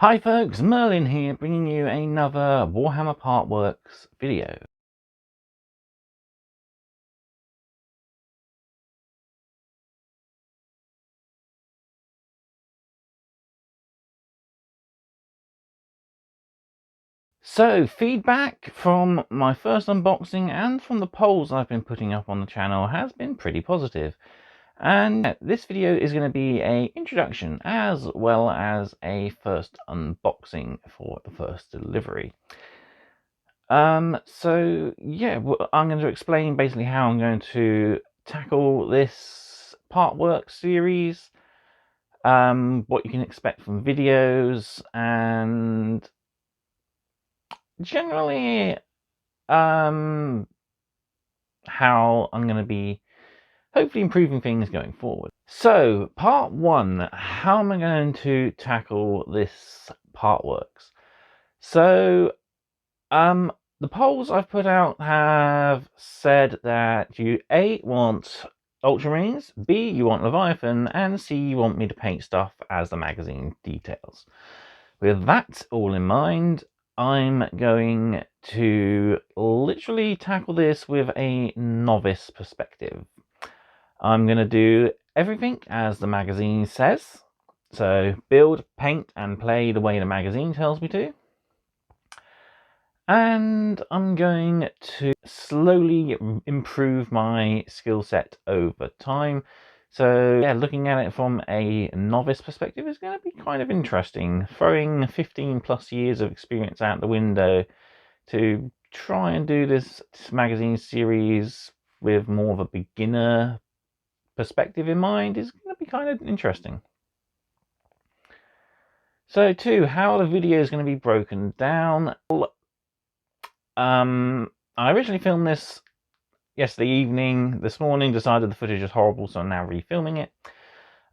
Hi folks, Merlin here, bringing you another Warhammer Partworks video. So, feedback from my first unboxing and from the polls I've been putting up on the channel has been pretty positive. And this video is going to be an introduction as well as a first unboxing for the first delivery. So yeah, I'm going to explain basically how I'm going to tackle this Partworks series, what you can expect from videos, and generally how I'm going to be hopefully improving things going forward. So part one, how am I going to tackle this Partworks? So the polls I've put out have said that you A, want Ultramarines, B, you want Leviathan, and C, you want me to paint stuff as the magazine details. With that all in mind, I'm going to literally tackle this with a novice perspective. I'm going to do everything as the magazine says. So build, paint, and play the way the magazine tells me to. And I'm going to slowly improve my skill set over time. So yeah, looking at it from a novice perspective is going to be kind of interesting. Throwing 15 plus years of experience out the window to try and do this magazine series with more of a beginner perspective in mind is going to be kind of interesting. So too, how the video is going to be broken down. I originally filmed this yesterday evening. This morning decided the footage is horrible, so I'm now refilming it.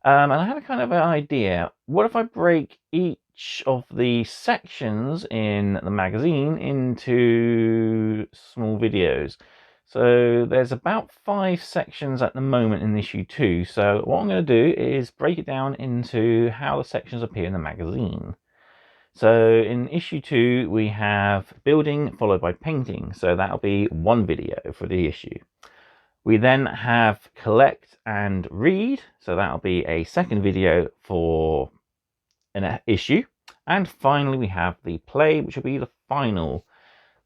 And I had a kind of an idea. What if I break each of the sections in the magazine into small videos? So there's about 5 sections at the moment in issue 2. So what I'm going to do is break it down into how the sections appear in the magazine. So in issue 2, we have building followed by painting. So that'll be one video for the issue. We then have collect and read. So that'll be a second video for an issue. And finally, we have the play, which will be the final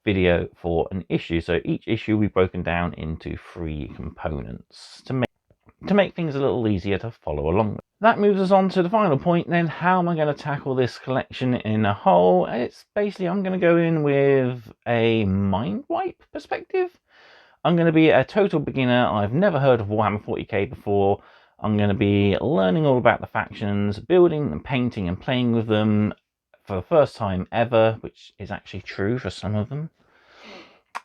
video for an issue. So each issue will be broken down into 3 components to make things a little easier to follow along with. That moves us on to the final point then. How am I going to tackle this collection in a whole? It's basically, I'm going to go in with a mind wipe perspective. I'm going to be a total beginner. I've never heard of Warhammer 40k before. I'm going to be learning all about the factions, building and painting and playing with them for the first time ever, which is actually true for some of them.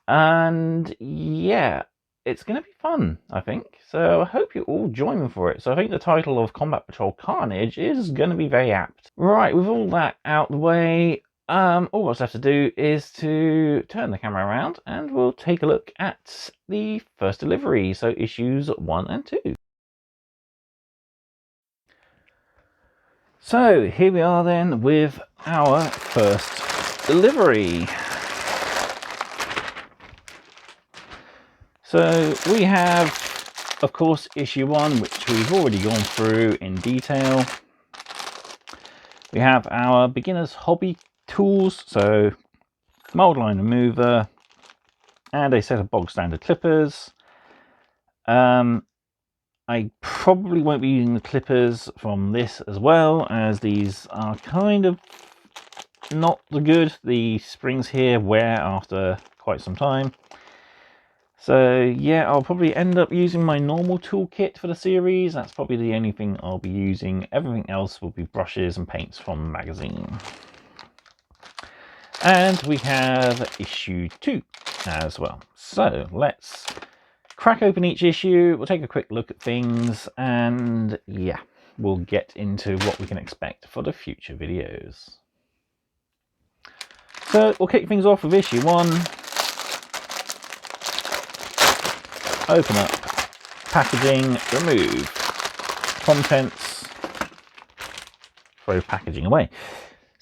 And yeah, it's going to be fun, I think. So I hope you all join me for it. So I think the title of Combat Patrol Carnage is going to be very apt. Right, with all that out the way, all what's left to do is to turn the camera around and we'll take a look at the first delivery. So issues 1 and 2. So here we are then with our first delivery. So we have, of course, issue 1, which we've already gone through in detail. We have our beginner's hobby tools, so mold line remover and a set of bog standard clippers. I probably won't be using the clippers from this as well, as these are kind of not the good. The springs here wear after quite some time. So yeah, I'll probably end up using my normal toolkit for the series. That's probably the only thing I'll be using. Everything else will be brushes and paints from the magazine. And we have issue 2 as well. So let's crack open each issue. We'll take a quick look at things and yeah, we'll get into what we can expect for the future videos. So we'll kick things off with issue 1. Open up, packaging, remove, contents, throw packaging away.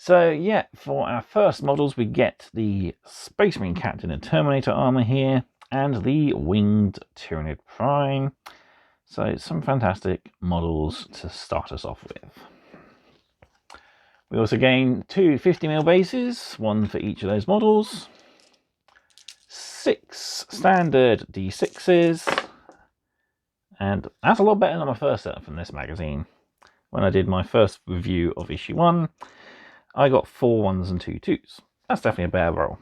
So yeah, for our first models, we get the Space Marine Captain and Terminator armor here, and the Winged Tyranid Prime. So some fantastic models to start us off with. We also gain 2 50mm bases, one for each of those models, 6 standard D6s, and that's a lot better than my first setup from this magazine. When I did my first review of issue 1, I got 4 1s and 2 2s. That's definitely a better roll.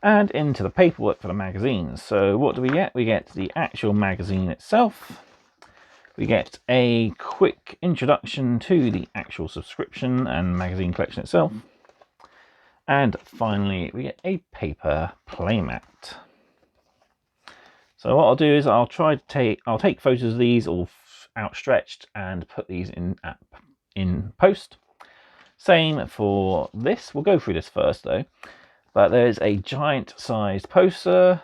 And into the paperwork for the magazine. So what do we get? We get the actual magazine itself. We get a quick introduction to the actual subscription and magazine collection itself. And finally, we get a paper playmat. So what I'll do is I'll take photos of these all outstretched and put these in post. Same for this. We'll go through this first though. But there's a giant sized poster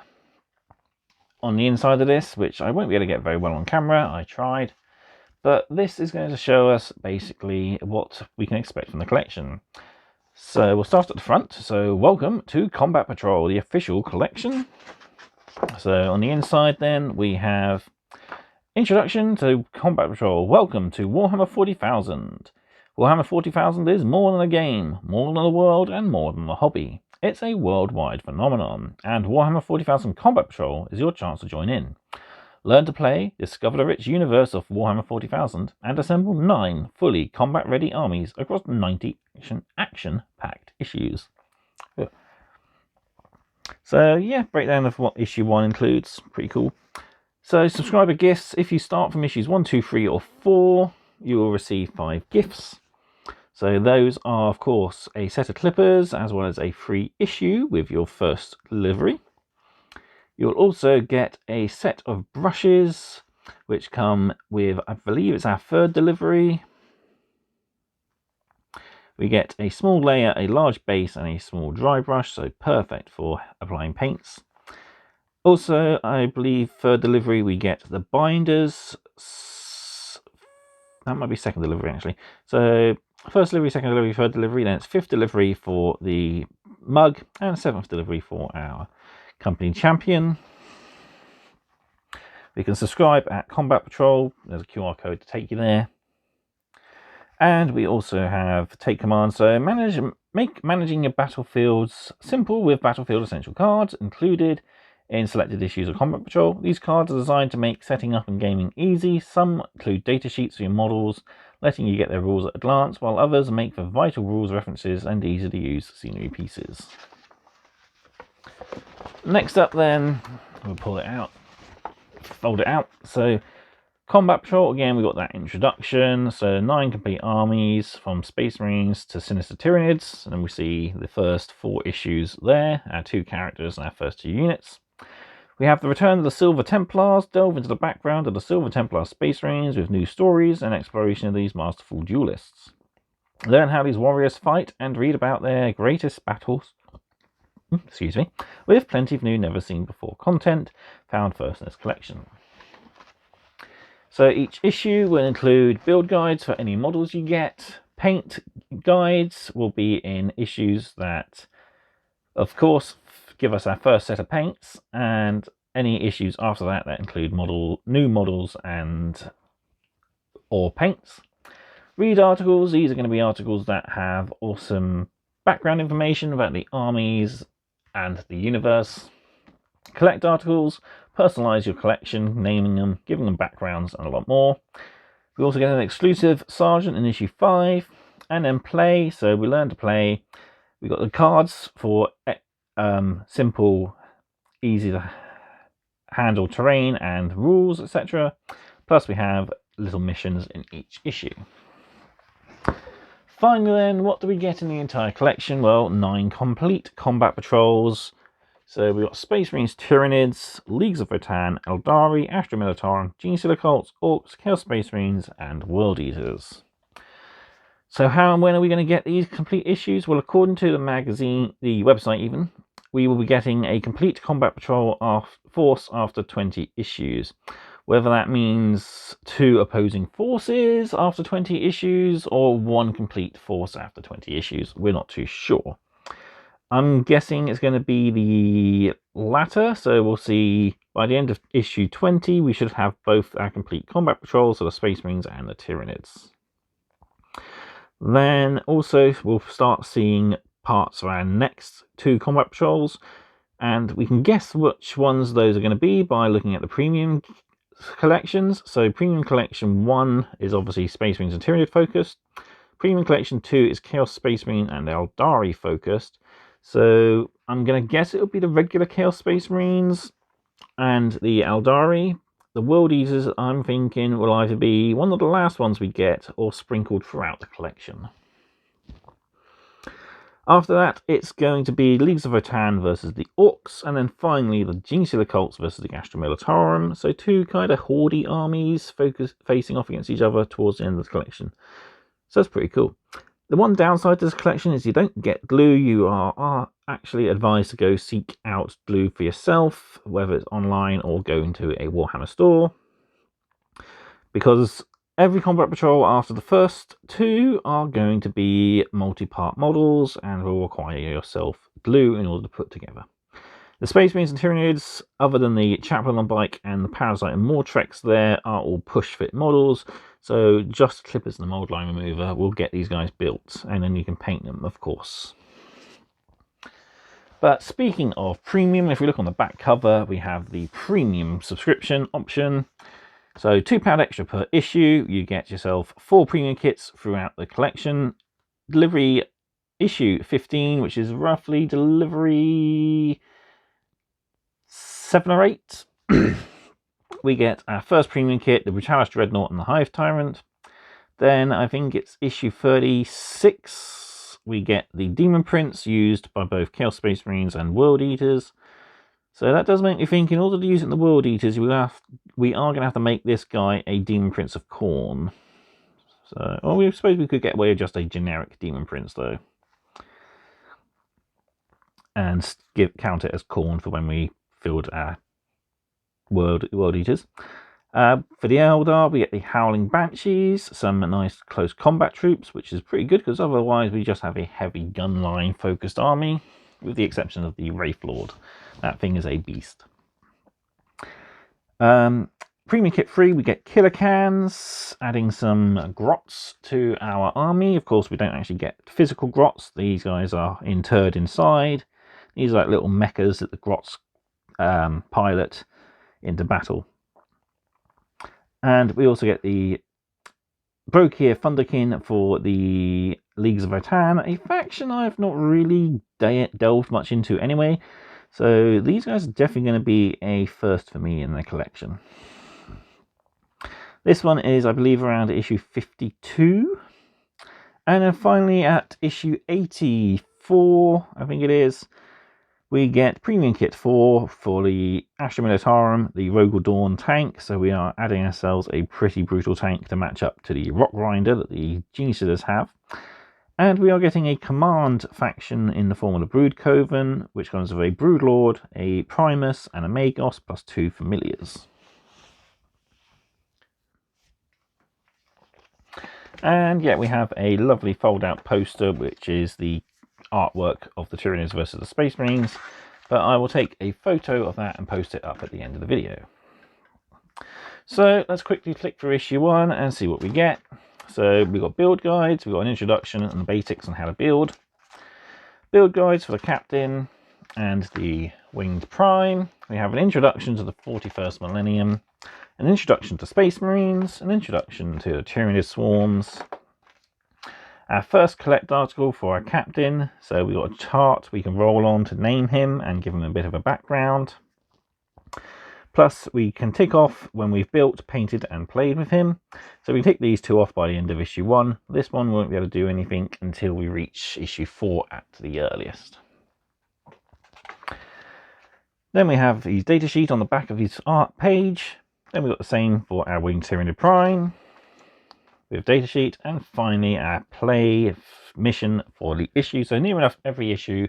on the inside of this, which I won't be able to get very well on camera. I tried. But this is going to show us basically what we can expect from the collection. So we'll start at the front. So welcome to Combat Patrol, the official collection. So on the inside then we have introduction to Combat Patrol. Welcome to Warhammer 40,000. Warhammer 40,000 is more than a game, more than a world, and more than a hobby. It's a worldwide phenomenon, and Warhammer 40,000 Combat Patrol is your chance to join in. Learn to play, discover the rich universe of Warhammer 40,000, and assemble 9 fully combat-ready armies across 90 action-packed issues. So yeah, breakdown of what issue 1 includes. Pretty cool. So subscriber gifts. If you start from issues 1, 2, 3, or 4, you will receive 5 gifts. So those are, of course, a set of clippers as well as a free issue with your first delivery. You'll also get a set of brushes, which come with, I believe it's our 3rd delivery. We get a small layer, a large base, and a small dry brush, so perfect for applying paints. Also, I believe 3rd delivery, we get the binders. That might be 2nd delivery, actually. So 1st delivery, 2nd delivery, 3rd delivery, then it's 5th delivery for the mug, and 7th delivery for our company champion. We can subscribe at Combat Patrol. There's a QR code to take you there. And we also have take commands. So make managing your battlefields simple with Battlefield Essential cards included in selected issues of Combat Patrol. These cards are designed to make setting up and gaming easy. Some include data sheets for your models, letting you get their rules at a glance, while others make for vital rules references and easy to use scenery pieces. Next up then, we'll pull it out, fold it out. So Combat Patrol, again, we got that introduction. So 9 complete armies from Space Marines to Sinister Tyranids. And then we see the first 4 issues there, our 2 characters and our first 2 units. We have the return of the Silver Templars, delve into the background of the Silver Templar Space Marines with new stories and exploration of these masterful duelists. Learn how these warriors fight and read about their greatest battles, with plenty of new never seen before content found first in this collection. So each issue will include build guides for any models you get. Paint guides will be in issues that, of course, give us our first set of paints, and any issues after that that include new models and or paints. Read articles. These are going to be articles that have awesome background information about the armies and the universe. Collect articles, personalize your collection, naming them, giving them backgrounds, and a lot more. We also get an exclusive Sergeant in issue 5, and then play. So we learn to play. We got the cards for simple, easy to handle terrain and rules, etc. Plus we have little missions in each issue. Finally then, what do we get in the entire collection? Well, 9 complete combat patrols. So we've got Space Marines, Tyranids, Leagues of Votan, Eldari, Astra Militarum, Genestealer Cults, Orcs, Chaos Space Marines, and World Eaters. So how and when are we going to get these complete issues? Well, according to the magazine, the website even, we will be getting a complete Combat Patrol force after 20 issues. Whether that means 2 opposing forces after 20 issues or 1 complete force after 20 issues, we're not too sure. I'm guessing it's going to be the latter, so we'll see by the end of issue 20 we should have both our complete combat patrols, so the Space Marines and the Tyranids. Then also we'll start seeing parts of our next 2 combat patrols, and we can guess which ones those are going to be by looking at the premium collections. So Premium Collection 1 is obviously Space Marines and Tyranid focused. Premium Collection 2 is Chaos Space Marine and Eldari focused. So I'm going to guess it'll be the regular Chaos Space Marines and the Eldari. The World Eaters, I'm thinking, will either be one of the last ones we get or sprinkled throughout the collection. After that, it's going to be Leagues of Votann versus the Orcs, and then finally the Genestealer Cults versus the Gastra Militarum. So 2 kind of hoardy armies facing off against each other towards the end of the collection. So that's pretty cool. The one downside to this collection is you don't get glue. You are actually advised to go seek out glue for yourself, whether it's online or go into a Warhammer store, because every combat patrol after the first 2 are going to be multi-part models and will require yourself glue in order to put together. The Space Marines and Tyranids, other than the Chaplain on Bike and the Parasite and Mortrex there, are all push-fit models. So just clippers and the mold line remover will get these guys built, and then you can paint them, of course. But speaking of premium, if we look on the back cover, we have the premium subscription option. So £2 extra per issue, you get yourself 4 premium kits throughout the collection. Delivery issue 15, which is roughly delivery 7 or 8. We get our first premium kit, the Brutalis Dreadnought and the Hive Tyrant. Then I think it's issue 36. We get the Demon Prince used by both Chaos Space Marines and World Eaters. So that does make me think, in order to use it in the World Eaters, we are going to have to make this guy a Demon Prince of Khorne. So, or we suppose we could get away with just a generic Demon Prince though, and count it as Khorne for when we field our World Eaters. For the Eldar, we get the Howling Banshees, some nice close combat troops, which is pretty good because otherwise we just have a heavy gun line focused army, with the exception of the Wraith Lord. That thing is a beast. Premium Kit 3, we get Killer Cans, adding some grots to our army. Of course, we don't actually get physical grots. These guys are interred inside. These are like little mechas that the grots pilot into battle. And we also get the Brokir Thunderkin for the Leagues of Votann, a faction I've not really delved much into anyway. So these guys are definitely going to be a first for me in the collection. This one is, I believe, around issue 52. And then finally at issue 84, I think it is, we get Premium Kit 4 for the Astra Militarum, the Rogel Dawn tank. So we are adding ourselves a pretty brutal tank to match up to the Rock Grinder that the Genestealers have. And we are getting a command faction in the form of the Brood Coven, which comes with a Brood Lord, a Primus, and a Magos, plus 2 Familiars. And yeah, we have a lovely fold-out poster, which is the artwork of the Tyranids versus the Space Marines, but I will take a photo of that and post it up at the end of the video. So let's quickly flick through issue 1 and see what we get. So we've got build guides, we've got an introduction and the basics on how to build. Build guides for the Captain and the Winged Prime. We have an introduction to the 41st Millennium, an introduction to Space Marines, an introduction to the Tyranid Swarms, our first collect article for our Captain. So we've got a chart we can roll on to name him and give him a bit of a background. Plus, we can tick off when we've built, painted, and played with him. So we tick these 2 off by the end of issue 1. This one won't be able to do anything until we reach issue 4 at the earliest. Then we have his datasheet on the back of his art page. Then we've got the same for our Winged Tyranid Prime with datasheet, and finally our play mission for the issue. So near enough every issue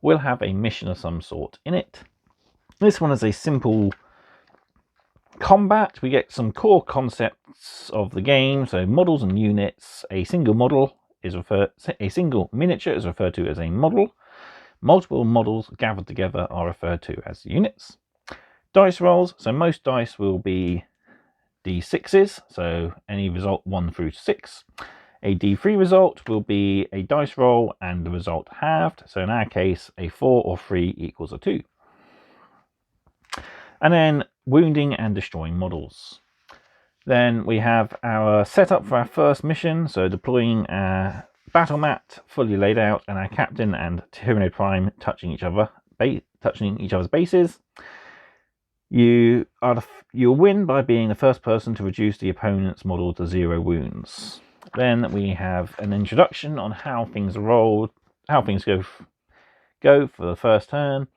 will have a mission of some sort in it. This one is a simple Combat, we get some core concepts of the game, so models and units. A single miniature is referred to as a model. Multiple models gathered together are referred to as units. Dice rolls, so most dice will be D6s, so any result 1 through 6. A D3 result will be a dice roll and the result halved, so in our case a 4 or 3 equals a 2. And then wounding and destroying models. Then we have our setup for our first mission, so deploying our battle mat fully laid out and our captain and Tyranid Prime touching each other's bases. You'll win by being the first person to reduce the opponent's model to 0 wounds. Then we have an introduction on how things are rolled, how things go for the first turn.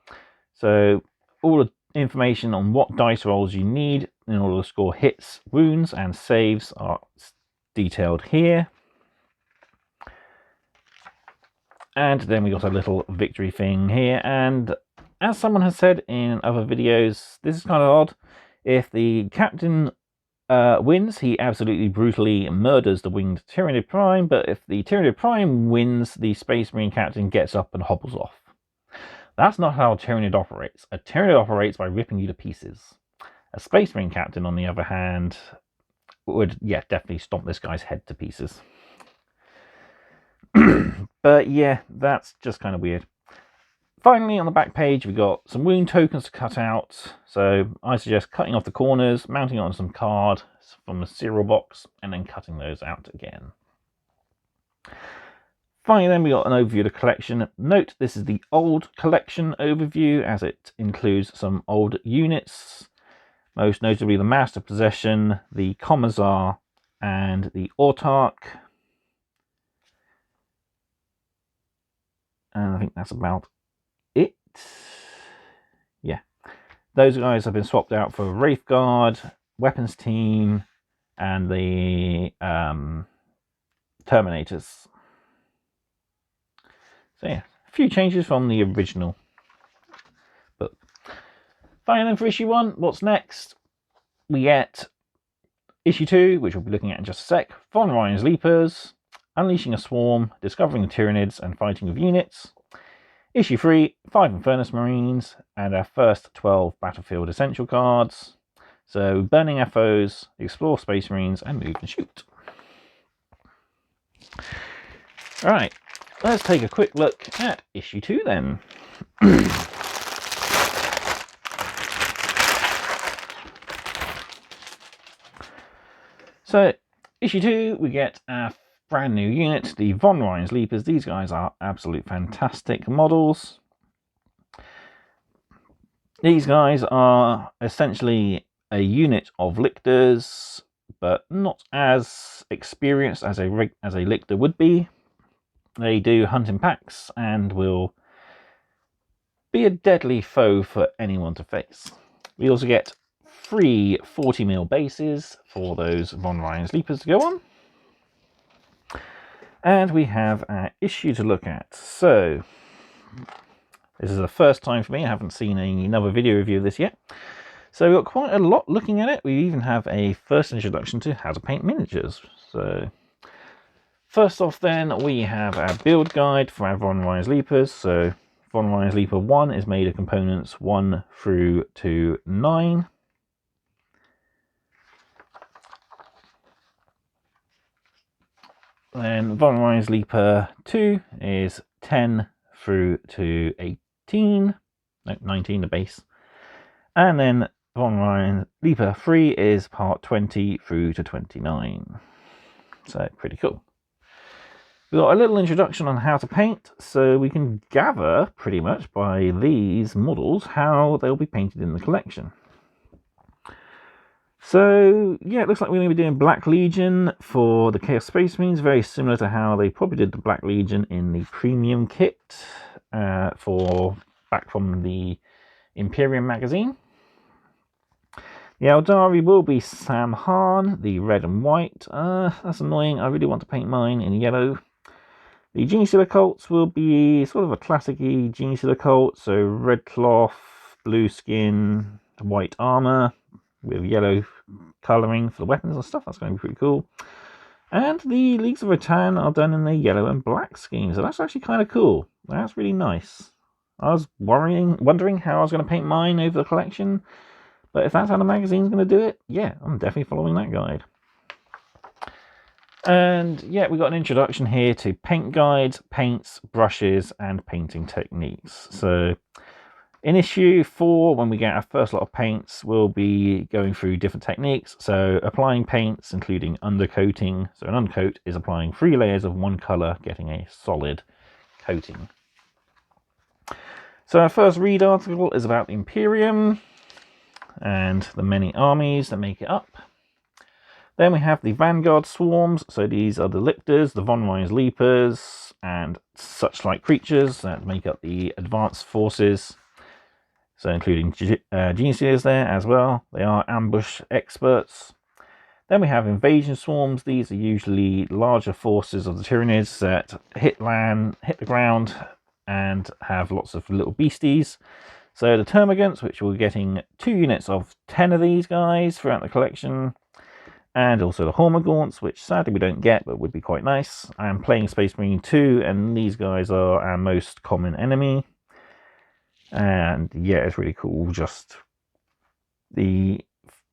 So all the information on what dice rolls you need in order to score hits, wounds, and saves are detailed here. And then we got a little victory thing here. And as someone has said in other videos, this is kind of odd. If the captain wins, he absolutely brutally murders the winged Tyranid Prime, but if the Tyranid Prime wins, the Space Marine captain gets up and hobbles off. That's not how a Tyranid operates. A Tyranid operates by ripping you to pieces. A Space Marine captain, on the other hand, would, yeah, definitely stomp this guy's head to pieces. But yeah, that's just kind of weird. Finally, on the back page, we've got some wound tokens to cut out. So I suggest cutting off the corners, mounting it on some card from the cereal box, and then cutting those out again. Finally, then we got an overview of the collection. Note this is the old collection overview, as it includes some old units, most notably the Master Possession, the Commissar, and the Autarch. And I think that's about it. Yeah, those guys have been swapped out for Wraith Guard, Weapons Team, and the Terminators. So yeah, a few changes from the original book. Finally, then for issue 1, what's next? We get issue 2, which we'll be looking at in just a sec. Von Ryan's Leapers, Unleashing a Swarm, Discovering the Tyranids, and Fighting with Units. Issue 3, 5 Infernus Marines, and our first 12 Battlefield Essential cards. So, burning our foes, explore Space Marines, and move and shoot. Alright, let's take a quick look at issue 2 then. So, issue 2, we get our brand new unit, the Von Ryan's Leapers. These guys are absolute fantastic models. These guys are essentially a unit of lictors, but not as experienced as a lictor would be. They do hunt in packs and will be a deadly foe for anyone to face. We also get 3 40mm bases for those Von Ryan's Leapers to go on. And we have our issue to look at. So, this is the first time for me. I haven't seen another video review of this yet. So we've got quite a lot looking at it. We even have a first introduction to how to paint miniatures. So, first off then, we have our build guide for our Von Ryan's Leapers. So, Von Ryan's Leaper 1 is made of components 1 through to 9. Then Von Ryan's Leaper 2 is 10 through to 18, no, 19 the base. And then Von Ryan's Leaper 3 is part 20 through to 29. So pretty cool. We've got a little introduction on how to paint, so we can gather pretty much by these models how they'll be painted in the collection. So, yeah, it looks like we're going to be doing Black Legion for the Chaos Space Marines, very similar to how they probably did the Black Legion in the premium kit back from the Imperium magazine. The Eldari will be Sam Hahn, the red and white. That's annoying, I really want to paint mine in yellow. The Genestealer Cults will be sort of a classic-y Genestealer Cult, so red cloth, blue skin, white armour. with yellow colouring for the weapons and stuff. That's going to be pretty cool. And the Leagues of Return are done in the yellow and black scheme, so that's actually kind of cool. That's really nice. I was wondering how I was going to paint mine over the collection, but if that's how the magazine's going to do it, yeah, I'm definitely following that guide. And yeah, we got an introduction here to paint guides, paints, brushes, and painting techniques. So in issue 4, when we get our first lot of paints, we'll be going through different techniques. So applying paints, including undercoating. So an undercoat is applying 3 layers of one colour, getting a solid coating. So our first read article is about the Imperium and the many armies that make it up. Then we have the Vanguard Swarms. So these are the Lictors, the Von Reyes Leapers, and such like creatures that make up the advanced forces. So including Geniuses there as well. They are ambush experts. Then we have Invasion Swarms. These are usually larger forces of the Tyranids that hit the ground, and have lots of little beasties. So the Termagants, which we're getting 2 units of 10 of these guys throughout the collection. And also the Hormagaunts, which sadly we don't get, but would be quite nice. I'm playing Space Marine 2, and these guys are our most common enemy. And yeah, it's really cool. Just the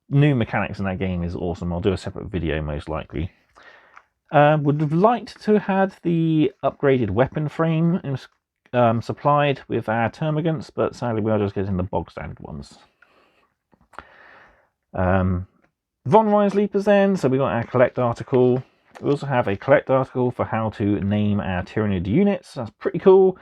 new mechanics in that game is awesome. I'll do a separate video most likely. Would have liked to have had the upgraded weapon frame supplied with our Termagants, but sadly we are just getting the bog standard ones. Von Reyes Leapers then, so we got our collect article. We also have a collect article for how to name our Tyranid units. That's pretty cool.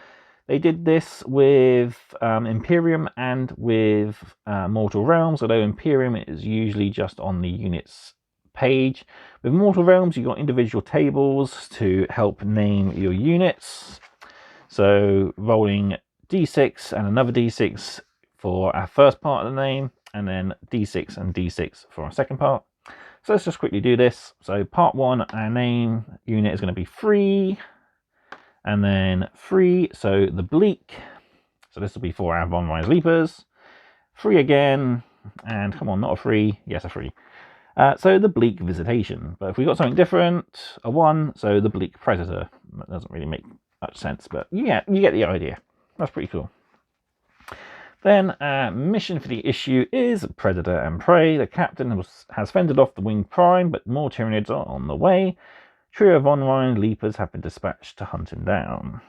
They did this with Imperium and with Mortal Realms, although Imperium is usually just on the units page. With Mortal Realms, you've got individual tables to help name your units. So rolling D6 and another D6 for our first part of the name, and then D6 and D6 for our second part. So let's just quickly do this. So part 1, our name unit is going to be 3, and then 3, so the Bleak. So this will be for our Von Reyes Leapers. 3 again, and come on, not a 3, yes a 3. So the Bleak Visitation. But if we got something different, a 1, so the Bleak Predator. That doesn't really make much sense, but yeah, you get the idea. That's pretty cool. Then our mission for the issue is Predator and Prey. The captain has fended off the Winged Prime, but more Tyranids are on the way. Trio of Von Reyes Leapers have been dispatched to hunt him down.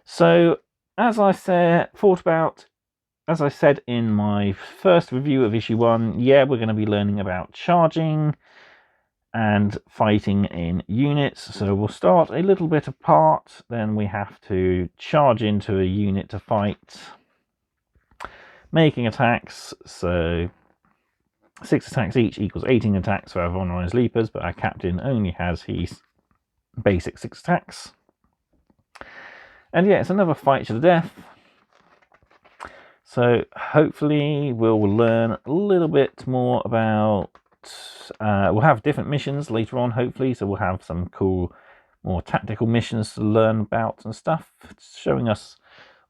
So, as I said in my first review of issue 1, yeah, we're going to be learning about charging and fighting in units. So we'll start a little bit apart, then we have to charge into a unit to fight, making attacks. So 6 attacks each equals 18 attacks for our Von Reyes Leapers, but our captain only has his basic 6 attacks. And yeah, it's another fight to the death. So hopefully we'll learn a little bit more about we'll have different missions later on, hopefully, so we'll have some cool, more tactical missions to learn about and stuff, showing us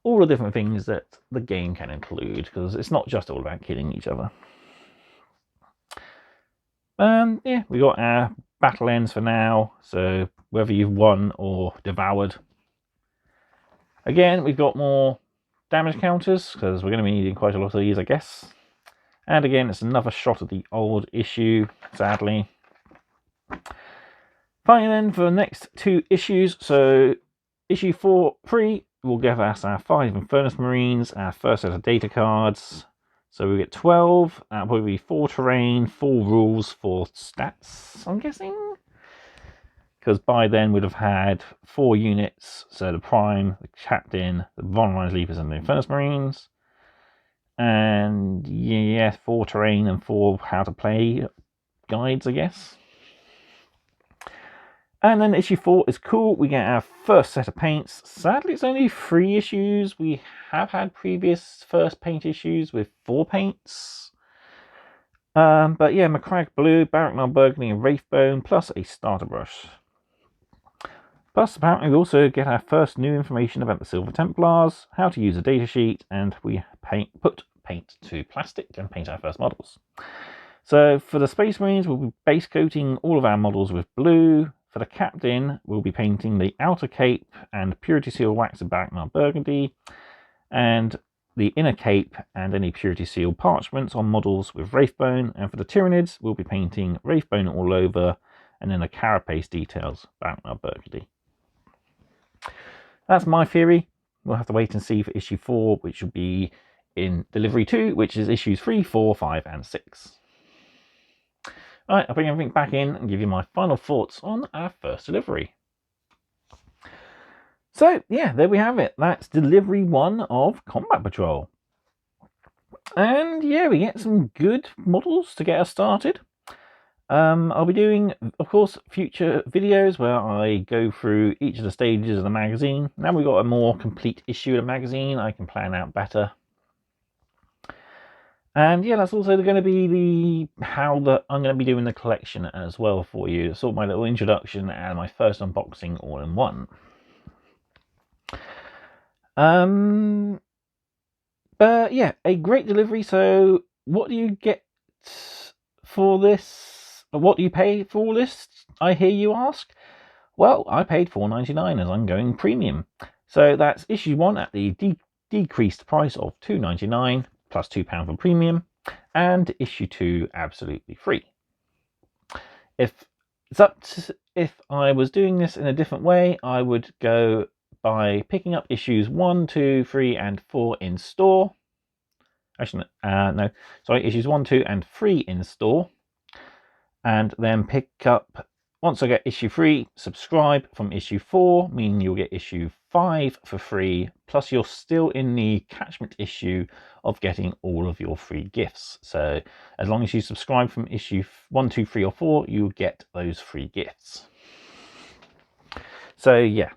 all the different things that the game can include, because it's not just all about killing each other. Yeah, we got our battle ends for now, so whether you've won or devoured. Again, we've got more damage counters, because we're going to be needing quite a lot of these, I guess. And again, it's another shot of the old issue, sadly. Finally then, for the next 2 issues, so issue 3 will give us our 5 Infernus Marines, our first set of data cards. So we get 12, that'll probably be 4 terrain, 4 rules, 4 stats, I'm guessing. Because by then we'd have had 4 units, so the Prime, the Captain, the Von Reyes Leapers and the Infernus Marines. And yeah, 4 terrain and 4 how to play guides, I guess. And then issue 4 is cool. We get our first set of paints. Sadly, it's only 3 issues. We have had previous first paint issues with 4 paints. But yeah, Macragge Blue, Barracknell Burgundy and Wraithbone, plus a starter brush. Plus, apparently we also get our first new information about the Silver Templars, how to use a datasheet, and we put paint to plastic and paint our first models. So for the Space Marines, we'll be base coating all of our models with blue. For the Captain, we'll be painting the outer cape and Purity Seal wax and Backnar burgundy, and the inner cape and any Purity Seal parchments on models with Wraithbone. And for the Tyranids, we'll be painting Wraithbone all over, and then the carapace details Backnar burgundy. That's my theory. We'll have to wait and see for issue 4, which will be in delivery 2, which is issues 3, 4, 5, and 6. Alright, I'll bring everything back in and give you my final thoughts on our first delivery. So, yeah, there we have it. That's delivery 1 of Combat Patrol. And, yeah, we get some good models to get us started. I'll be doing, of course, future videos where I go through each of the stages of the magazine. Now we've got a more complete issue of the magazine, I can plan out better. And yeah, that's also going to be I'm going to be doing the collection as well for you. Sort of my little introduction and my first unboxing all in one. But yeah, a great delivery. So what do you get for this? What do you pay for all this, I hear you ask? Well, I paid $4.99 as I'm going premium. So that's issue 1 at the decreased price of $2.99 plus £2 for premium, and issue 2 absolutely free. If I was doing this in a different way, I would go by picking up issues 1, 2, 3, and 4 in store. Actually, no, sorry, issues 1, 2, and 3 in store. And then pick up, once I get issue 3, subscribe from issue 4, meaning you'll get issue 5 for free, plus you're still in the catchment issue of getting all of your free gifts. So as long as you subscribe from issue 1, 2, 3, or 4, you'll get those free gifts. So yeah,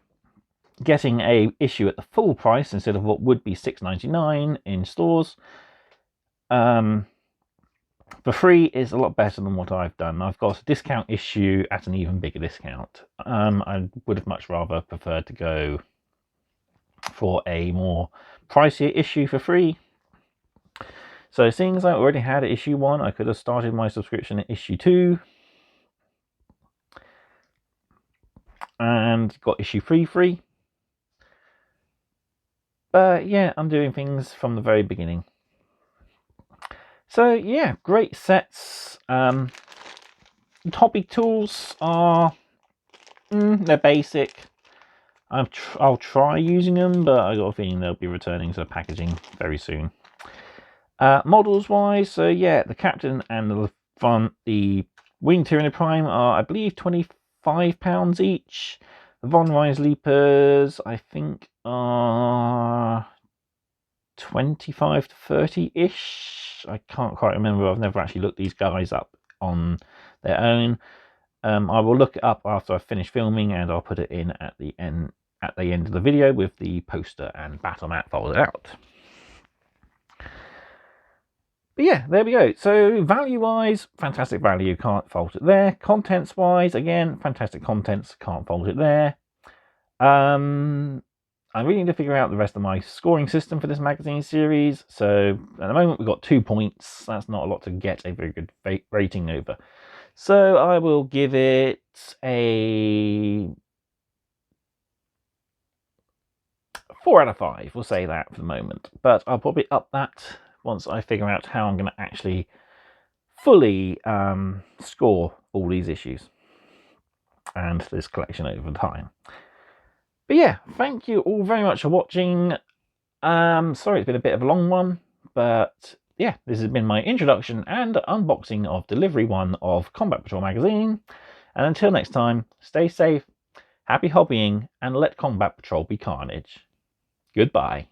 getting a issue at the full price instead of what would be $6.99 in stores for free is a lot better than what I've done. I've got a discount issue at an even bigger discount. I would have much rather preferred to go for a more pricier issue for free. So seeing as I already had issue 1, I could have started my subscription at issue 2 and got issue 3 free. But yeah, I'm doing things from the very beginning. So yeah, great sets. Hobby tools are they're basic. I'll try using them, but I got a feeling they'll be returning to the packaging very soon. Models wise, so yeah, the Captain and the Wing Tyranid Prime are, I believe, £25 each. The Von Rise Leapers, I think, are 25 to 30-ish. I can't quite remember. I've never actually looked these guys up on their own. I will look it up after I finish filming, and I'll put it in at the end of the video with the poster and battle mat folded out. But yeah, there we go. So value-wise, fantastic value, can't fault it there. Contents-wise, again, fantastic contents, can't fault it there. I really need to figure out the rest of my scoring system for this magazine series. So at the moment we've got 2 points. That's not a lot to get a very good rating over. So I will give it a 4 out of 5. We'll say that for the moment. But I'll probably up that once I figure out how I'm going to actually fully score all these issues and this collection over time. But yeah, thank you all very much for watching. Sorry it's been a bit of a long one, but yeah, this has been my introduction and unboxing of delivery 1 of Combat Patrol magazine. And until next time, stay safe, happy hobbying, and let Combat Patrol be carnage. Goodbye.